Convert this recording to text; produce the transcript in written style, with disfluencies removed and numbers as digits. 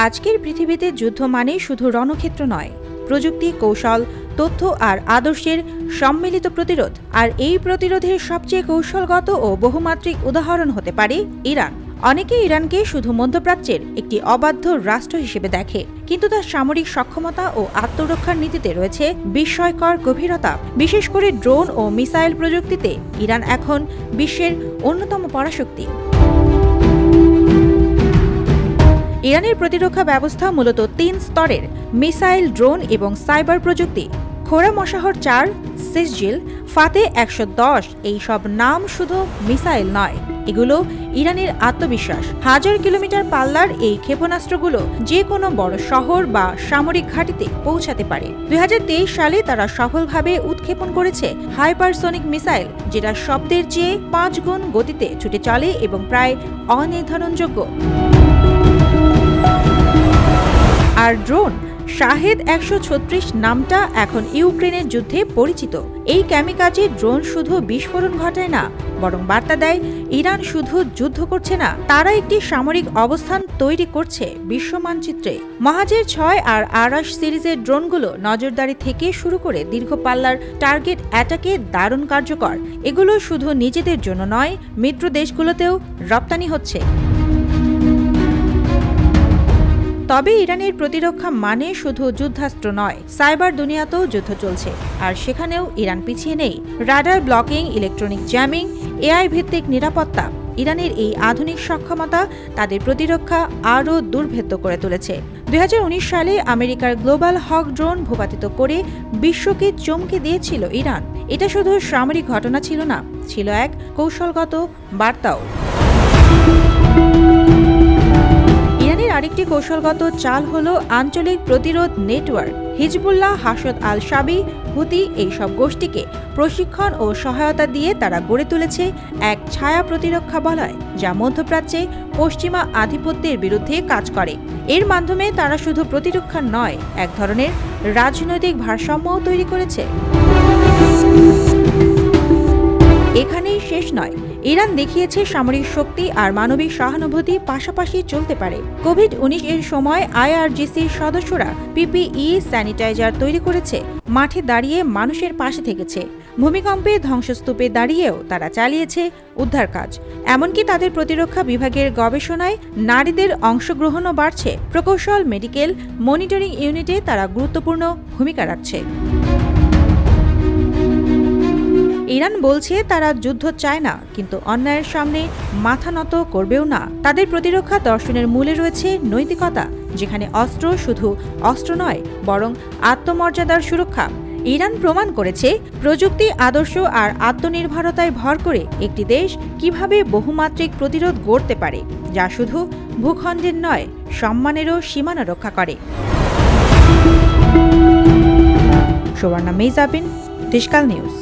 আজকের পৃথিবীতে যুদ্ধ মানে শুধু রণক্ষেত্র নয়, প্রযুক্তি, কৌশল, তথ্য আর আদর্শের সম্মিলিত প্রতিরোধ। আর এই প্রতিরোধের সবচেয়ে কৌশলগত ও বহুমাত্রিক উদাহরণ হতে পারে ইরান। অনেকে ইরানকে শুধু মধ্যপ্রাচ্যের একটি অবাধ্য রাষ্ট্র হিসেবে দেখে, কিন্তু তার সামরিক সক্ষমতা ও আত্মরক্ষার নীতিতে রয়েছে বিস্ময়কর গভীরতা। বিশেষ করে ড্রোন ও মিসাইল প্রযুক্তিতে ইরান এখন বিশ্বের অন্যতম পরাশক্তি। ইরানের প্রতিরক্ষা ব্যবস্থা মূলত ৩ স্তরের: মিসাইল, ড্রোন এবং সাইবার প্রযুক্তি। খোরামশাহর-৪, সিজজিল, ফাতে ১১০ এই সব নাম শুধু মিসাইল নয়, এগুলো ইরানের আত্মবিশ্বাস। ১০০০ কিলোমিটার পাল্লার এই ক্ষেপণাস্ত্রগুলো যে কোনো বড় শহর বা সামরিক ঘাঁটিতে পৌঁছাতে পারে। ২০২৩ সালে তারা সফলভাবে উৎক্ষেপণ করেছে হাইপারসনিক মিসাইল, যেটা শব্দের চেয়ে ৫ গুণ গতিতে ছুটে চলে এবং প্রায় অনির্ধারণযোগ্য। আর ড্রোন শাহেদ ১৩৬ নামটা এখন ইউক্রেনের যুদ্ধে পরিচিত। এই ক্যামিকাজে ড্রোন শুধু বিস্ফোরণ ঘটায় না, বরং বার্তা দেয় ইরান শুধু যুদ্ধ করছে না, তারা একটি সামরিক অবস্থান তৈরি করছে বিশ্ব মানচিত্রে। মহাজের ৬ আর আরাশ সিরিজের ড্রোনগুলো নজরদারি থেকে শুরু করে দীর্ঘ পাল্লার টার্গেট অ্যাটাকে দারুণ কার্যকর। এগুলো শুধু নিজেদের জন্য নয়, মিত্র দেশগুলোতেও রপ্তানি হচ্ছে। তবে ইরানের প্রতিরক্ষা মানে শুধু যুদ্ধাস্ত্র নয়, সাইবার দুনিয়াতেও যুদ্ধ চলছে, আর সেখানেও ইরান পিছিয়ে নেই। Radar blocking, electronic jamming, AI ভিত্তিক নিরাপত্তা। ইরানের এই আধুনিক সক্ষমতা তাদের প্রতিরক্ষা আরও দুর্ভেদ্য করে তুলেছে। ২০১৯ সালে আমেরিকার গ্লোবাল হক ড্রোন ভূপাতিত করে বিশ্বকে চমকে দিয়েছিল ইরান। এটা শুধু সামরিক ঘটনা ছিল না, ছিল এক কৌশলগত বার্তাও। ইরানের আরেকটি কৌশলগত চাল হল আঞ্চলিক প্রতিরোধ নেটওয়ার্ক। হিজবুল্লাহ, হাশদ আল শাবি, হুতি এইসব গোষ্ঠীকে প্রশিক্ষণ ও সহায়তা দিয়ে তারা গড়ে তুলেছে এক ছায়া প্রতিরক্ষা বলয়, যা মধ্যপ্রাচ্যে পশ্চিমা আধিপত্যের বিরুদ্ধে কাজ করে। এর মাধ্যমে তারা শুধু প্রতিরক্ষা নয়, এক ধরনের রাজনৈতিক ভারসাম্যও তৈরি করেছে। এখানেই শেষ নয়, ইরান দেখিয়েছে সামরিক শক্তি আর মানবিক সহানুভূতি পাশাপাশি চলতে পারে। কোভিড-১৯ এর সময় আইআরজিসির সদস্যরা পিপিই, স্যানিটাইজার তৈরি করেছে, মাঠে দাঁড়িয়ে মানুষের পাশে থেকেছে। ভূমিকম্পে, ধ্বংসস্তূপে দাঁড়িয়েও তারা চালিয়েছে উদ্ধার কাজ। এমনকি তাদের প্রতিরক্ষা বিভাগের গবেষণায় নারীদের অংশগ্রহণও বাড়ছে। প্রকৌশল, মেডিকেল, মনিটরিং ইউনিটে তারা গুরুত্বপূর্ণ ভূমিকা রাখছে। ইরান বলছে তারা যুদ্ধ চায় না, কিন্তু অন্যায়ের সামনে মাথা নত করবেও না। তাদের প্রতিরক্ষা দর্শনের মূলে রয়েছে নৈতিকতা, যেখানে অস্ত্র শুধু অস্ত্র নয়, বরং আত্মমর্যাদার সুরক্ষা। ইরান প্রমাণ করেছে প্রযুক্তি, আদর্শ আর আত্মনির্ভরতায় ভর করে একটি দেশ কিভাবে বহুমাত্রিক প্রতিরোধ গড়তে পারে, যা শুধু ভূখণ্ডের নয়, সম্মানেরও সীমানা রক্ষা করে। সুবর্ণা মেহজাবিন, দেশকাল নিউজ।